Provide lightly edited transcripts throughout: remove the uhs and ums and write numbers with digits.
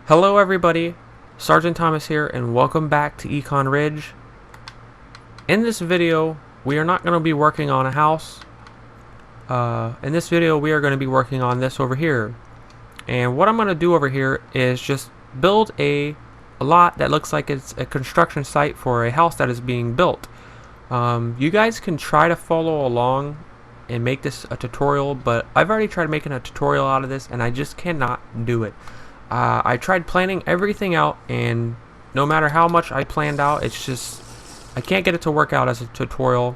Hello everybody, Sergeant Thomas here, and welcome back to Econ Ridge. In this video, we are not going to be working on a house. In this video, we are going to be working on this over here. And what I'm going to do over here is just build a lot that looks like it's a construction site for a house that is being built. You guys can try to follow along and make this a tutorial, but I've already tried making a tutorial out of this and I just cannot do it. I tried planning everything out, and no matter how much I planned out, it's just I can't get it to work out as a tutorial,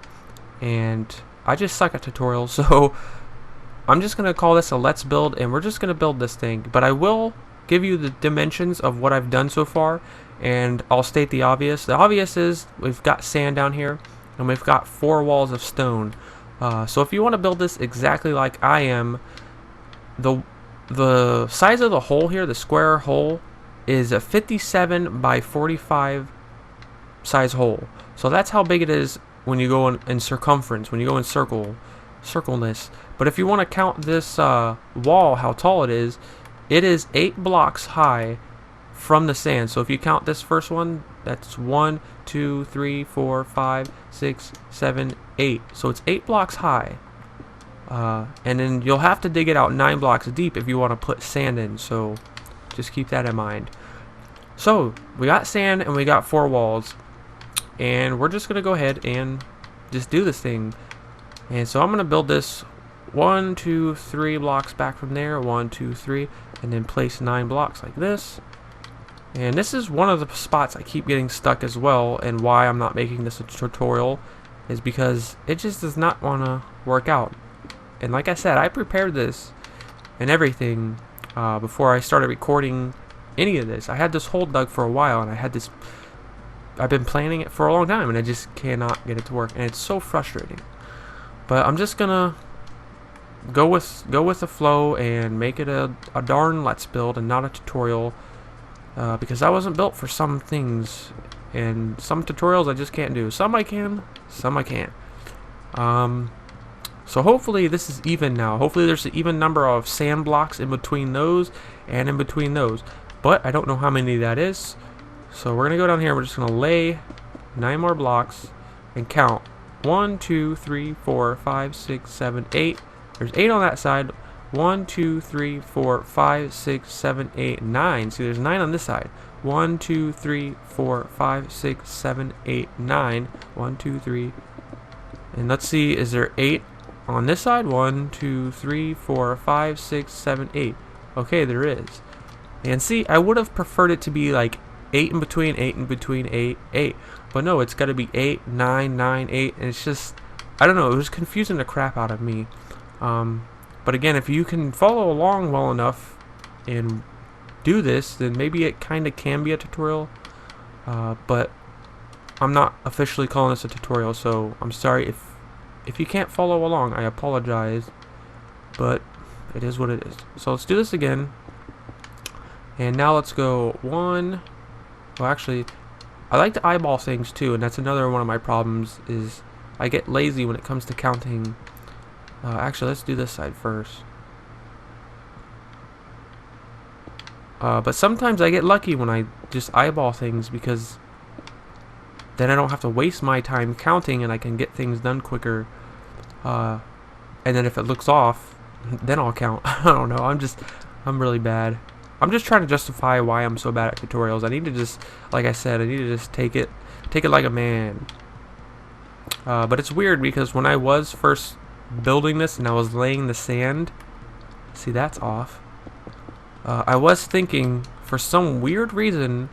and I just suck at tutorials. So I'm just gonna call this a let's build, and we're just gonna build this thing. But I will give you the dimensions of what I've done so far, and I'll state the obvious. The obvious is we've got sand down here, and we've got 4 walls of stone. So if you want to build this exactly like I am, the size of the hole here, the square hole, is a 57 by 45 size hole. So that's how big it is when you go in circumference, when you go in circleness. But if you want to count this wall, how tall it is 8 blocks high from the sand. So if you count this first one, that's 1, 2, 3, 4, 5, 6, 7, 8. So it's 8 blocks high. And then you'll have to dig it out 9 blocks deep if you want to put sand in, so just keep that in mind. So we got sand and we got 4 walls, and we're just gonna go ahead and just do this thing. And so I'm gonna build this 1, 2, 3 blocks back from there, 1, 2, 3, and then place 9 blocks like this. And this is one of the spots I keep getting stuck as well, and why I'm not making this a tutorial is because it just does not want to work out. And like I said, I prepared this and everything before I started recording any of this. I had this hole dug for a while, and I've been planning it for a long time, and I just cannot get it to work, and it's so frustrating. But I'm just gonna go with the flow and make it a darn let's build and not a tutorial, because I wasn't built for some things, and some tutorials I just can't do. Some I can, some I can't. So hopefully this is even now. Hopefully there's an even number of sand blocks in between those and in between those. But I don't know how many that is. So we're going to go down here. We're just going to lay 9 more blocks and count. 1, 2, 3, 4, 5, 6, 7, 8. There's 8 on that side. 1, 2, 3, 4, 5, 6, 7, 8, 9. See, there's 9 on this side. 1, 2, 3, 4, 5, 6, 7, 8, 9. 1, 2, 3. And let's see, is there 8 on this side? 1, 2, 3, 4, 5, 6, 7, 8. Okay, there is. And see, I would have preferred it to be like 8 in between, 8 in between, 8, 8. But no, it's got to be 8, 9, 9, 8. And it's just, I don't know, it was confusing the crap out of me. But again, if you can follow along well enough and do this, then maybe it kind of can be a tutorial. But I'm not officially calling this a tutorial, so I'm sorry if you can't follow along. I apologize, but it is what it is. So let's do this again. And now let's go 1. Well, actually, I like to eyeball things too, and that's another one of my problems, is I get lazy when it comes to counting. Actually, let's do this side first. But sometimes I get lucky when I just eyeball things, because then I don't have to waste my time counting, and I can get things done quicker. And then if it looks off, then I'll count. I don't know. I'm really bad. I'm just trying to justify why I'm so bad at tutorials. I need to just, like I said, I need to just take it like a man. But it's weird, because when I was first building this and I was laying the sand, see, that's off. I was thinking, for some weird reason,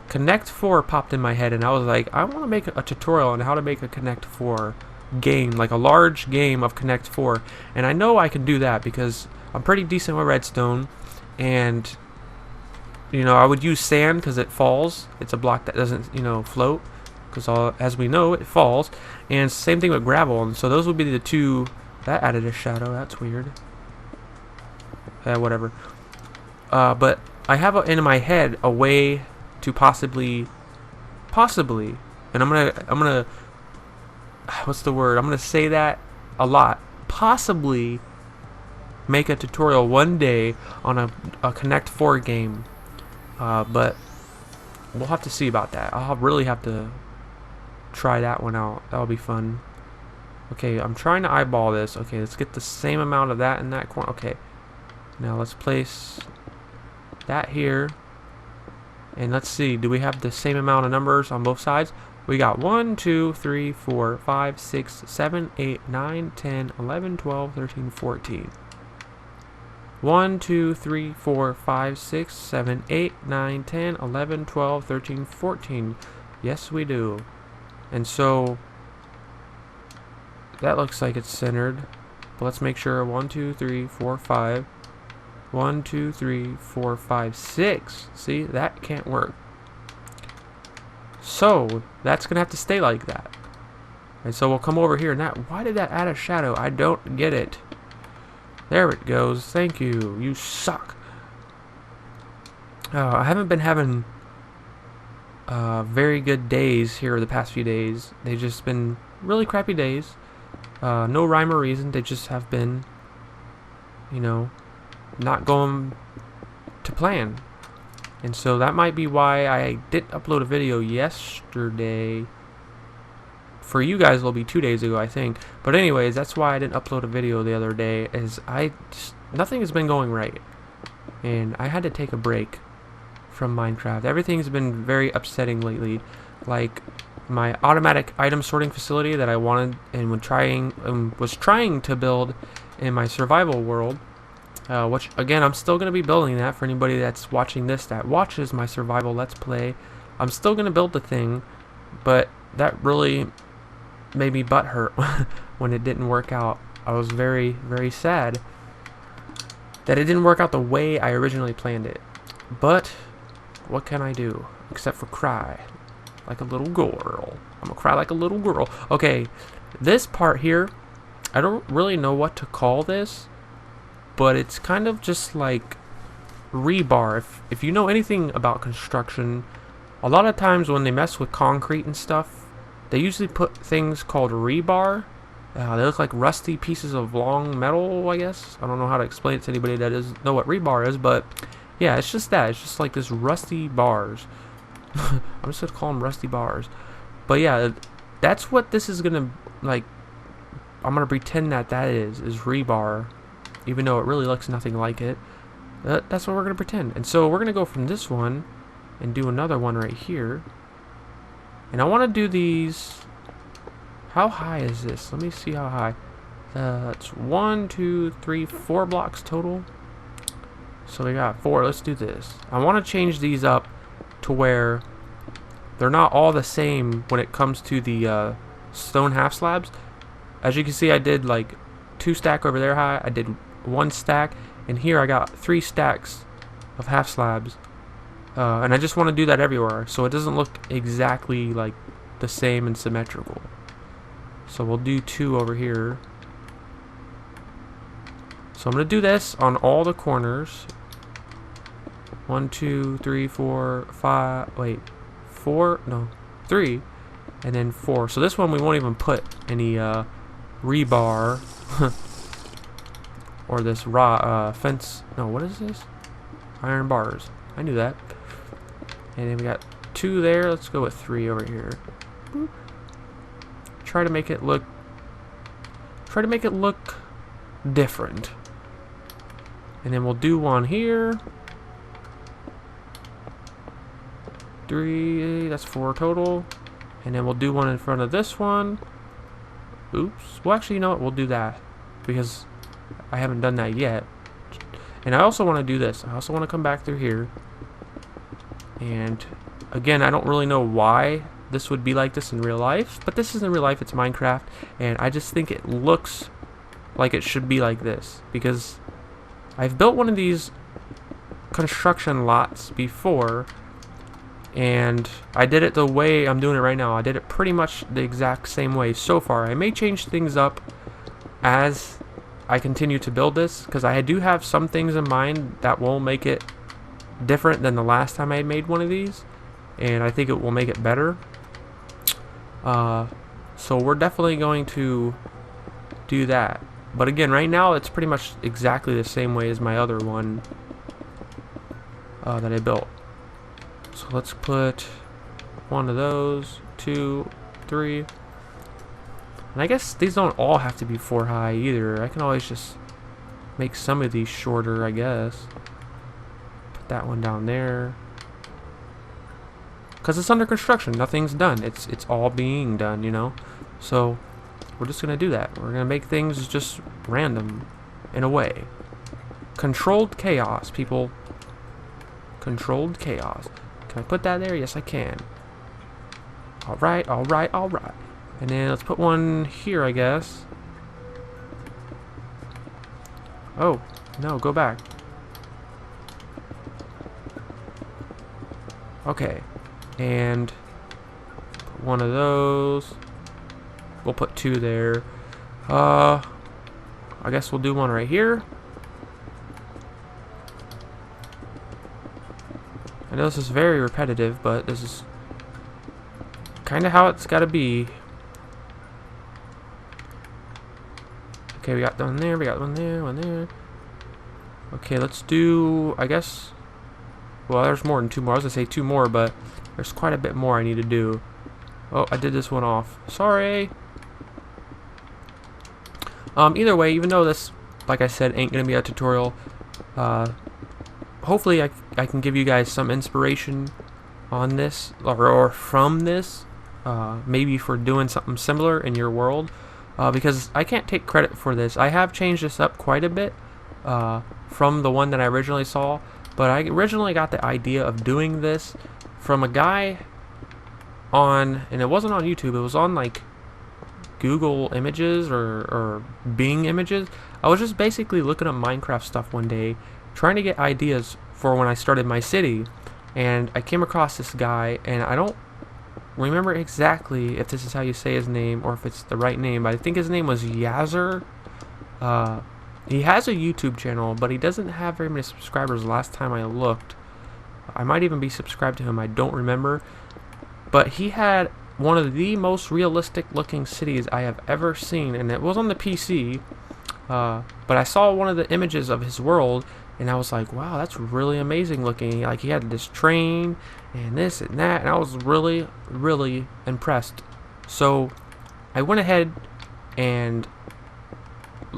Connect 4 popped in my head, and I was like, I want to make a tutorial on how to make a Connect 4 game, like a large game of Connect 4. And I know I can do that because I'm pretty decent with redstone, and you know, I would use sand because it falls. It's a block that doesn't, you know, float, because as we know, it falls. And same thing with gravel, and so those would be the two. That added a shadow. That's weird. Yeah, whatever. But I have in my head a way to possibly, and I'm gonna, what's the word? I'm gonna say that a lot. Possibly make a tutorial one day on a Connect 4 game. But we'll have to see about that. I'll really have to try that one out. That'll be fun. Okay, I'm trying to eyeball this. Okay, let's get the same amount of that in that corner. Okay, now let's place that here. And let's see, do we have the same amount of numbers on both sides? We got 1, 2, 3, 4, 5, 6, 7, 8, 9, 10, 11, 12, 13, 14. 1, 2, 3, 4, 5, 6, 7, 8, 9, 10, 11, 12, 13, 14. Yes, we do. And so that looks like it's centered. But let's make sure. 1, 2, 3, 4, 5. 1, 2, 3, 4, 5, 6. See, that can't work. So that's gonna have to stay like that. And so we'll come over here. Now, why did that add a shadow? I don't get it. There it goes. Thank you. You suck. I haven't been having very good days here the past few days. They've just been really crappy days. No rhyme or reason. They just have been, you know, not going to plan. And so that might be why I didn't upload a video yesterday. For you guys, it'll be 2 days ago, I think. But anyways, that's why I didn't upload a video the other day, is nothing has been going right. And I had to take a break from Minecraft. Everything's been very upsetting lately. Like my automatic item sorting facility that I wanted and was trying to build in my survival world. Which again, I'm still going to be building that for anybody that's watching this that watches my survival let's play. I'm still going to build the thing, but that really made me butthurt when it didn't work out. I was very, very sad that it didn't work out the way I originally planned it. But what can I do except for cry like a little girl? I'm gonna cry like a little girl. Okay, this part here, I don't really know what to call this, but it's kind of just like rebar. If you know anything about construction, a lot of times when they mess with concrete and stuff, they usually put things called rebar. They look like rusty pieces of long metal, I guess. I don't know how to explain it to anybody that doesn't know what rebar is, but yeah, it's just that. It's just like this rusty bars. I'm just gonna call them rusty bars. But yeah, that's what this is gonna, like, I'm gonna pretend that is rebar, even though it really looks nothing like it. That's what we're gonna pretend. And so we're gonna go from this one and do another one right here. And I want to do these. How high is this? Let me see how high. It's 1, 2, 3, 4 blocks total. So we got 4. Let's do this. I want to change these up to where they're not all the same when it comes to the stone half slabs. As you can see, I did like 2 stack over there high. I did 1 stack, and here I got 3 stacks of half slabs. And I just want to do that everywhere, so it doesn't look exactly like the same and symmetrical. So we'll do 2 over here. So I'm going to do this on all the corners. 1, 2, 3, 4, 5, wait, 4, no, 3, and then 4. So this one we won't even put any rebar or this fence. No, what is this? Iron bars. I knew that. And then we got 2 there. Let's go with 3 over here. Boop. Try to make it look different. And then we'll do 1 here. 3, that's 4 total. And then we'll do 1 in front of this one. Oops. Well, actually, you know what? We'll do that because I haven't done that yet. And I also want to do this. I also want to come back through here. And again, I don't really know why this would be like this in real life, but this isn't real life, it's Minecraft, and I just think it looks like it should be like this because I've built one of these construction lots before, and I did it the way I'm doing it right now. I did it pretty much the exact same way so far. I may change things up as I continue to build this because I do have some things in mind that will make it different than the last time I made one of these, and I think it will make it better. So we're definitely going to do that. But again, right now it's pretty much exactly the same way as my other one that I built. So let's put one of those, 2, 3. And I guess these don't all have to be 4 high either. I can always just make some of these shorter, I guess. Put that one down there. Because it's under construction. Nothing's done. It's all being done, you know? So we're just going to do that. We're going to make things just random in a way. Controlled chaos, people. Controlled chaos. Can I put that there? Yes, I can. Alright, alright, alright. And then let's put one here, I guess. Oh, no, go back. Okay. And put one of those. We'll put 2 there. I guess we'll do one right here. I know this is very repetitive, but this is kind of how it's got to be. Okay, we got one there, we got one there, one there. Okay, let's do, I guess, well, there's more than 2 more. I was going to say 2 more, but there's quite a bit more I need to do. Oh, I did this one off. Sorry. Either way, even though this, like I said, ain't going to be a tutorial, hopefully I can give you guys some inspiration on this, or from this, maybe for doing something similar in your world. Because I can't take credit for this. I have changed this up quite a bit from the one that I originally saw, but I originally got the idea of doing this from a guy on, and it wasn't on YouTube, it was on like Google Images or Bing Images. I was just basically looking up Minecraft stuff one day, trying to get ideas for when I started my city, and I came across this guy, and I don't remember exactly if this is how you say his name or if it's the right name, but I think his name was Yazzer. He has a YouTube channel, but he doesn't have very many subscribers last time I looked. I might even be subscribed to him, I don't remember. But he had one of the most realistic looking cities I have ever seen, and it was on the PC. But I saw one of the images of his world, and I was like, wow, that's really amazing looking. Like, he had this train and this and that, and I was really, really impressed. So I went ahead and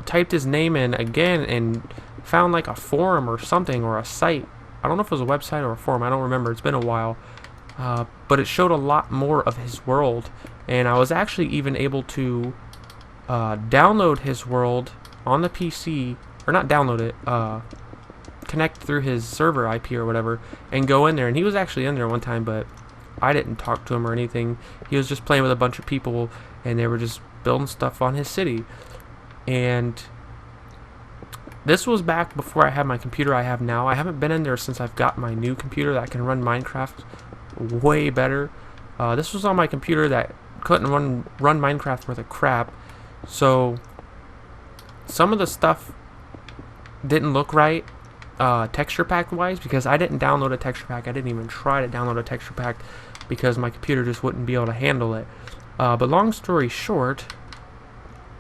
typed his name in again and found like a forum or something, or a site. I don't know if it was a website or a forum, I don't remember, it's been a while. But it showed a lot more of his world, and I was actually even able to download his world on the PC, or not download it, connect through his server IP or whatever, and go in there. And he was actually in there one time, but I didn't talk to him or anything. He was just playing with a bunch of people, and they were just building stuff on his city. And this was back before I had my computer I have now. I haven't been in there since I've got my new computer that can run Minecraft way better. This was on my computer that couldn't run Minecraft worth of crap. So some of the stuff didn't look right texture pack wise, because I didn't download a texture pack. I didn't even try to download a texture pack because my computer just wouldn't be able to handle it. But long story short,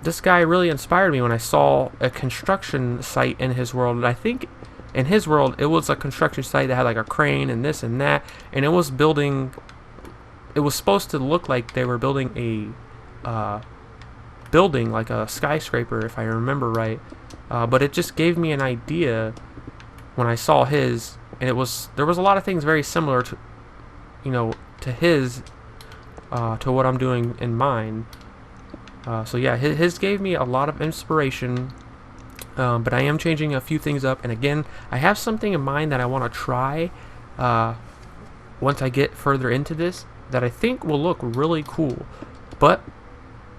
this guy really inspired me when I saw a construction site in his world. And I think in his world it was a construction site that had like a crane and this and that, and it was building, it was supposed to look like they were building a building like a skyscraper, if I remember right. But it just gave me an idea when I saw his, and there was a lot of things very similar to, you know, to his, to what I'm doing in mine. So yeah, his gave me a lot of inspiration, but I am changing a few things up. And again, I have something in mind that I want to try once I get further into this that I think will look really cool. But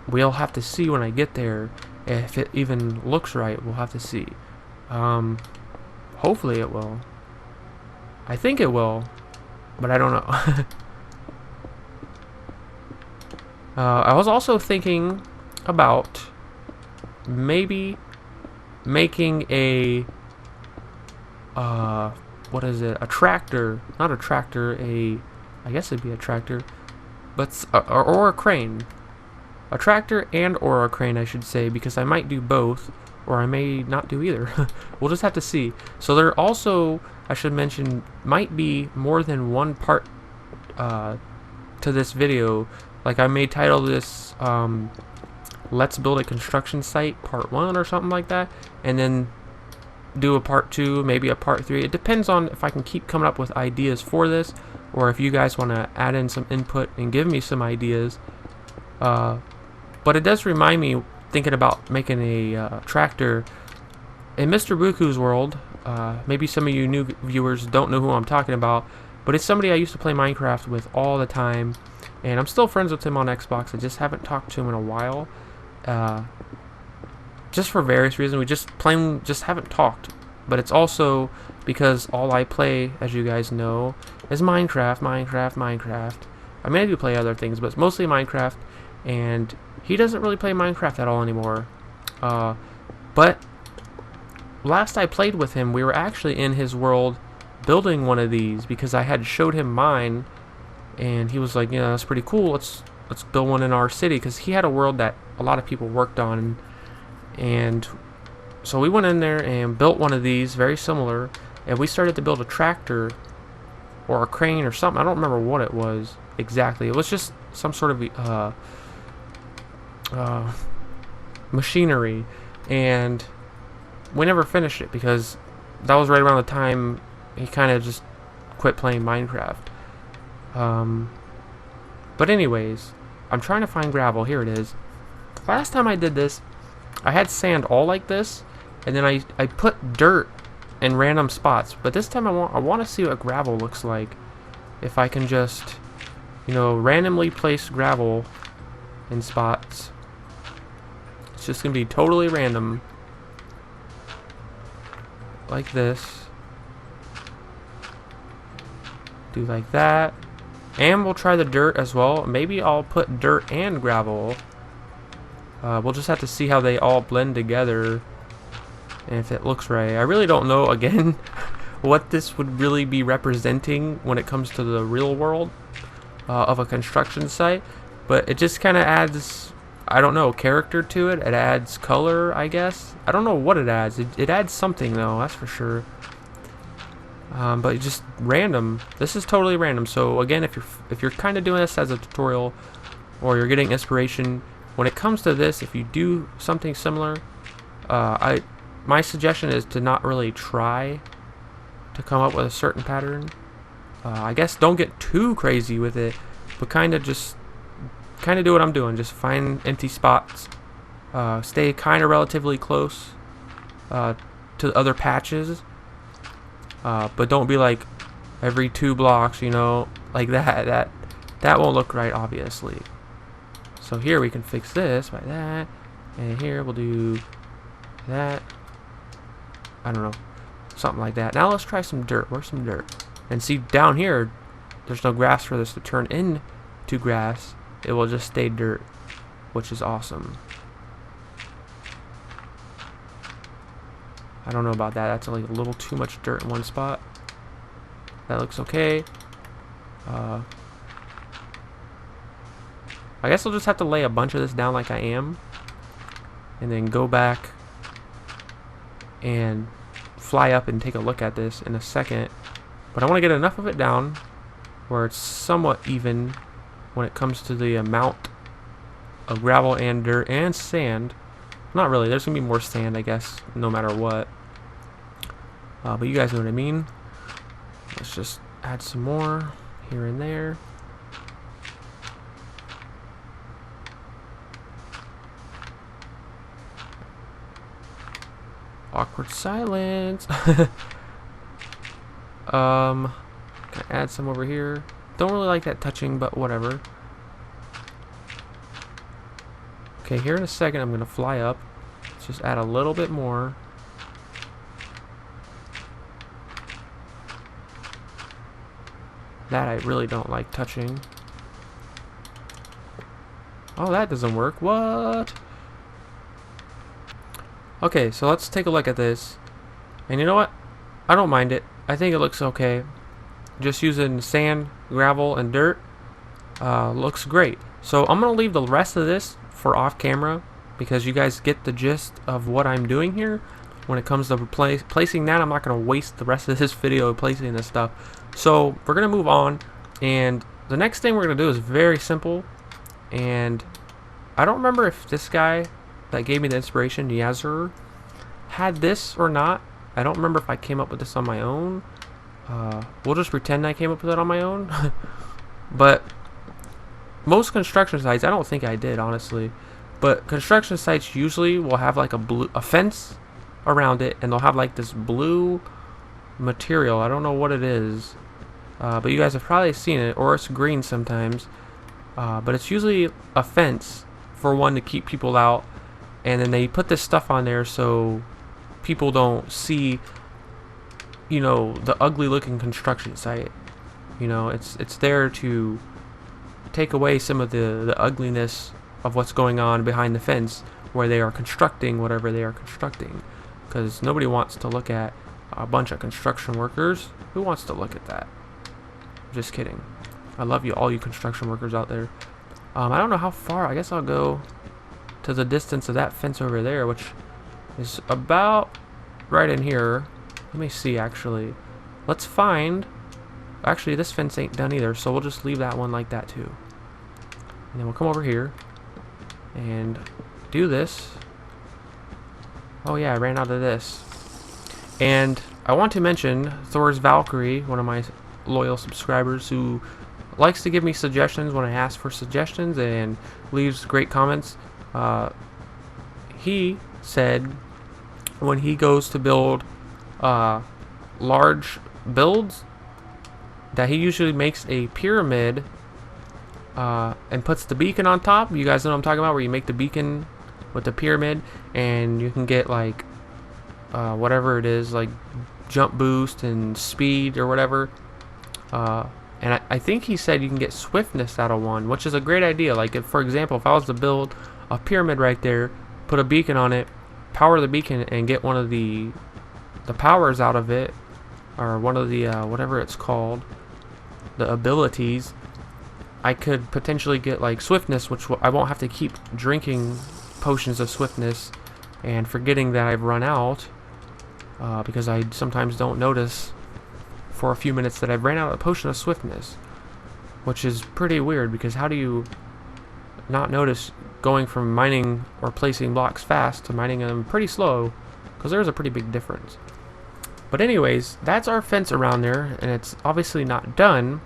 we'll have to see when I get there if it even looks right. We'll have to see. Hopefully it will. I think it will, but I don't know. I was also thinking about maybe making a what is it? A tractor? Not a tractor. I guess it'd be a tractor, but or a crane. A tractor and or a crane, I should say, because I might do both, or I may not do either. We'll just have to see. So there also, I should mention, might be more than one part to this video. Like, I may title this Let's Build a Construction Site Part 1 or something like that, and then do a Part 2, maybe a Part 3. It depends on if I can keep coming up with ideas for this, or if you guys want to add in some input and give me some ideas. But it does remind me, thinking about making a tractor in Mr. Buku's world. Maybe some of you new viewers don't know who I'm talking about, but it's somebody I used to play Minecraft with all the time, and I'm still friends with him on Xbox. I just haven't talked to him in a while, just for various reasons. We just haven't talked. But it's also because all I play, as you guys know, is Minecraft. I mean, I do play other things, but it's mostly Minecraft, and he doesn't really play Minecraft at all anymore. But last I played with him, we were actually in his world building one of these, because I had showed him mine, and he was like, yeah, that's pretty cool. Let's build one in our city, because he had a world that a lot of people worked on, and so we went in there and built one of these very similar, and we started to build a tractor or a crane or something. I don't remember what it was exactly. It was just some sort of machinery, and we never finished it because that was right around the time he kind of just quit playing Minecraft. But anyways, I'm trying to find gravel. Here it is. Last time I did this, I had sand all like this, and then I put dirt in random spots. But this time I want to see what gravel looks like. If I can just, you know, randomly place gravel in spots. It's just gonna be totally random, like this. Do like that, and we'll try the dirt as well. Maybe I'll put dirt and gravel. We'll just have to see how they all blend together and if it looks right. I really don't know, again, what this would really be representing when it comes to the real world of a construction site, but it just kind of adds, I don't know, character to it. It adds color, I guess. I don't know what it adds. It adds something, though, that's for sure. But just random. This is totally random. So again, if you're kind of doing this as a tutorial, or you're getting inspiration, when it comes to this, if you do something similar, my suggestion is to not really try to come up with a certain pattern. I guess don't get too crazy with it, but kind of do what I'm doing. Just find empty spots. Stay kind of relatively close to other patches. But don't be like every 2 blocks, you know, like that won't look right, obviously. So here we can fix this by that, and here we'll do that. I don't know, something like that. Now let's try some dirt. Where's some dirt? And see, down here there's no grass for this to turn into grass. It will just stay dirt, which is awesome. I don't know about that. That's like a little too much dirt in one spot. That looks okay. I guess I'll just have to lay a bunch of this down like I am, and then go back and fly up and take a look at this in a second. But I want to get enough of it down where it's somewhat even when it comes to the amount of gravel and dirt and sand. Not really. There's going to be more sand, I guess, no matter what. But you guys know what I mean. Let's just add some more here and there. Awkward silence. Gonna add some over here. Don't really like that touching, but whatever. Okay, here in a second I'm gonna fly up. Let's just add a little bit more. That I really don't like touching. Oh, that doesn't work. What? Okay, so let's take a look at this. And you know what? I don't mind it. I think it looks okay. Just using sand, gravel, and dirt looks great. So I'm going to leave the rest of this for off camera because you guys get the gist of what I'm doing here. when it comes to placing that. I'm not going to waste the rest of this video placing this stuff. So we're going to move on, and the next thing we're going to do is very simple. And I don't remember if this guy that gave me the inspiration, Yazur, had this or not. I don't remember if I came up with this on my own. We'll just pretend I came up with it on my own. But most construction sites, I don't think I did, honestly, but construction sites usually will have like a fence around it, and they'll have like this blue material. I don't know what it is, but you guys have probably seen it, or it's green sometimes. But it's usually a fence for one to keep people out, and then they put this stuff on there so people don't see, you know, the ugly looking construction site. You know, it's there to take away some of the ugliness of what's going on behind the fence where they are constructing whatever they are constructing, because nobody wants to look at a bunch of construction workers. Who wants to look at that? Just kidding. I love you, all you construction workers out there. I don't know how far. I guess I'll go to the distance of that fence over there, which is about right in here. Let me see, actually. Let's find... Actually, this fence ain't done either, so we'll just leave that one like that too. And then we'll come over here and do this. Oh yeah, I ran out of this. And I want to mention Thor's Valkyrie, one of my loyal subscribers who likes to give me suggestions when I ask for suggestions and leaves great comments. He said when he goes to build large builds that he usually makes a pyramid and puts the beacon on top. You guys know what I'm talking about, where you make the beacon with the pyramid, and you can get like whatever it is, like jump boost and speed or whatever. And I think he said you can get swiftness out of one, which is a great idea. Like, if, for example, if I was to build a pyramid right there, put a beacon on it, power the beacon, and get one of the powers out of it, or one of the whatever it's called, the abilities, I could potentially get like swiftness, which I won't have to keep drinking potions of swiftness and forgetting that I've run out, because I sometimes don't notice for a few minutes that I've ran out of potion of swiftness, which is pretty weird, because how do you not notice going from mining or placing blocks fast to mining them pretty slow? Because there's a pretty big difference. But anyways, that's our fence around there, and it's obviously not done.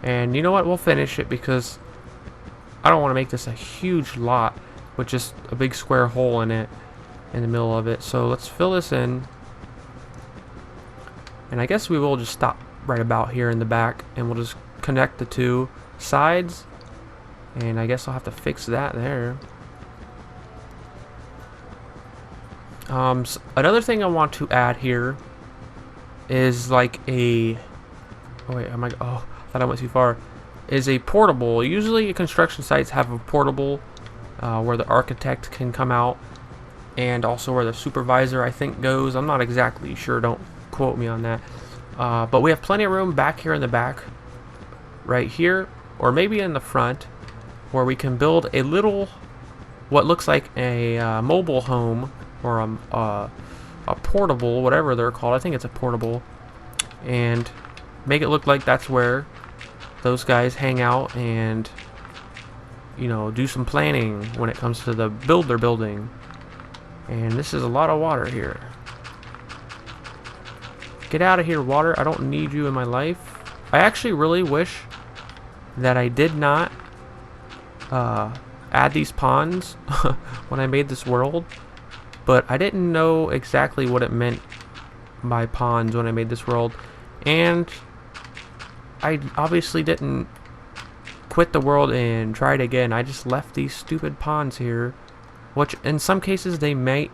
And you know what? We'll finish it, because I don't want to make this a huge lot with just a big square hole in it, in the middle of it. So let's fill this in. And I guess we will just stop right about here in the back, and we'll just connect the two sides. And I guess I'll have to fix that there. So another thing I want to add here is like a... Oh wait, I thought I went too far. Is a portable. Usually construction sites have a portable where the architect can come out, and also where the supervisor, I think, goes. I'm not exactly sure, don't quote me on that. But we have plenty of room back here in the back, right here, or maybe in the front, where we can build a little, what looks like a mobile home, or a portable, whatever they're called. I think it's a portable, and make it look like that's where those guys hang out and, you know, do some planning when it comes to the build they're building. And this is a lot of water here. Get out of here, water. I don't need you in my life. I actually really wish that I did not add these ponds when I made this world, but I didn't know exactly what it meant by ponds when I made this world, and I obviously didn't quit the world and try it again. I just left these stupid ponds here, which in some cases they might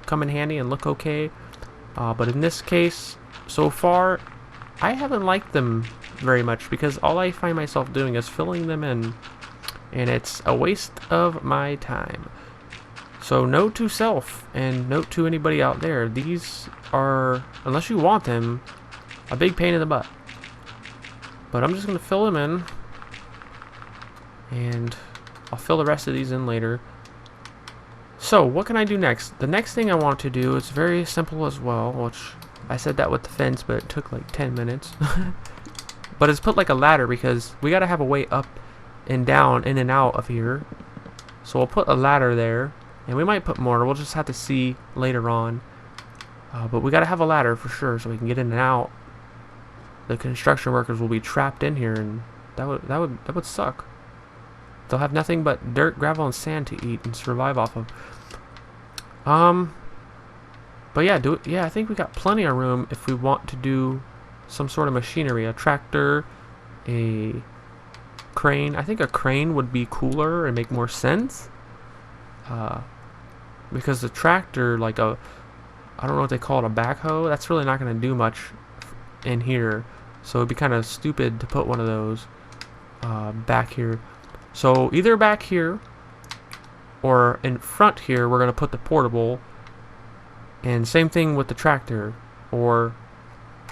come in handy and look okay, but in this case, so far, I haven't liked them very much, because all I find myself doing is filling them in, and it's a waste of my time. So note to self, and note to anybody out there, these are, unless you want them, a big pain in the butt. But I'm just going to fill them in, and I'll fill the rest of these in later. So what can I do next? The next thing I want to do is very simple as well, which I said that with the fence, but it took like 10 minutes. But it's put like a ladder because we gotta have a way up and down, in and out of here. So we'll put a ladder there, and we might put more. We'll just have to see later on. But we gotta have a ladder for sure, so we can get in and out. The construction workers will be trapped in here, and that would suck. They'll have nothing but dirt, gravel, and sand to eat and survive off of. But yeah, I think we got plenty of room if we want to do some sort of machinery, a tractor, a crane. I think a crane would be cooler and make more sense. Because the tractor, like I don't know what they call it, a backhoe, that's really not going to do much in here. So it'd be kind of stupid to put one of those back here. So either back here or in front here, we're going to put the portable. And same thing with the tractor or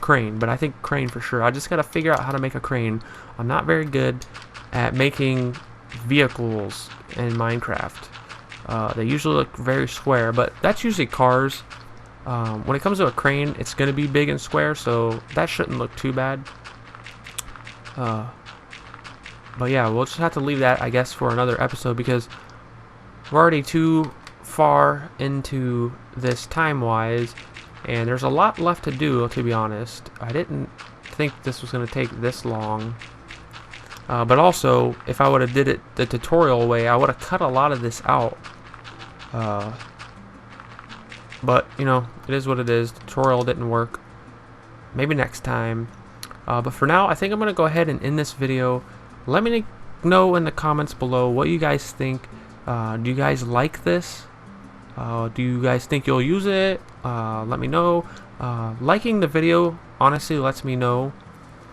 crane, but I think crane for sure. I just got to figure out how to make a crane. I'm not very good at making vehicles in Minecraft. They usually look very square, but that's usually cars. When it comes to a crane, it's going to be big and square, so that shouldn't look too bad. But yeah, we'll just have to leave that, I guess, for another episode because we're already too far into this time-wise, and there's a lot left to do, to be honest. I didn't think this was going to take this long. But also, if I would have did it the tutorial way, I would have cut a lot of this out. But, you know, it is what it is. The tutorial didn't work. Maybe next time. But for now, I think I'm going to go ahead and end this video. Let me know in the comments below what you guys think. Do you guys like this? Do you guys think you'll use it? Let me know. Liking the video honestly lets me know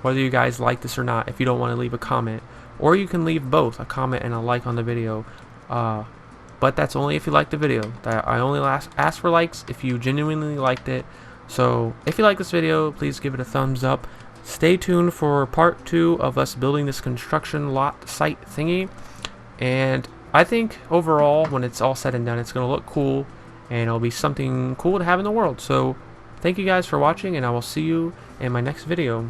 whether you guys like this or not if you don't want to leave a comment. Or you can leave both, a comment and a like on the video. But that's only if you like the video. I only ask for likes if you genuinely liked it. So if you like this video, please give it a thumbs up. Stay tuned for part 2 of us building this construction lot site thingy. And I think overall, when it's all said and done, it's going to look cool. And it'll be something cool to have in the world. So thank you guys for watching, and I will see you in my next video.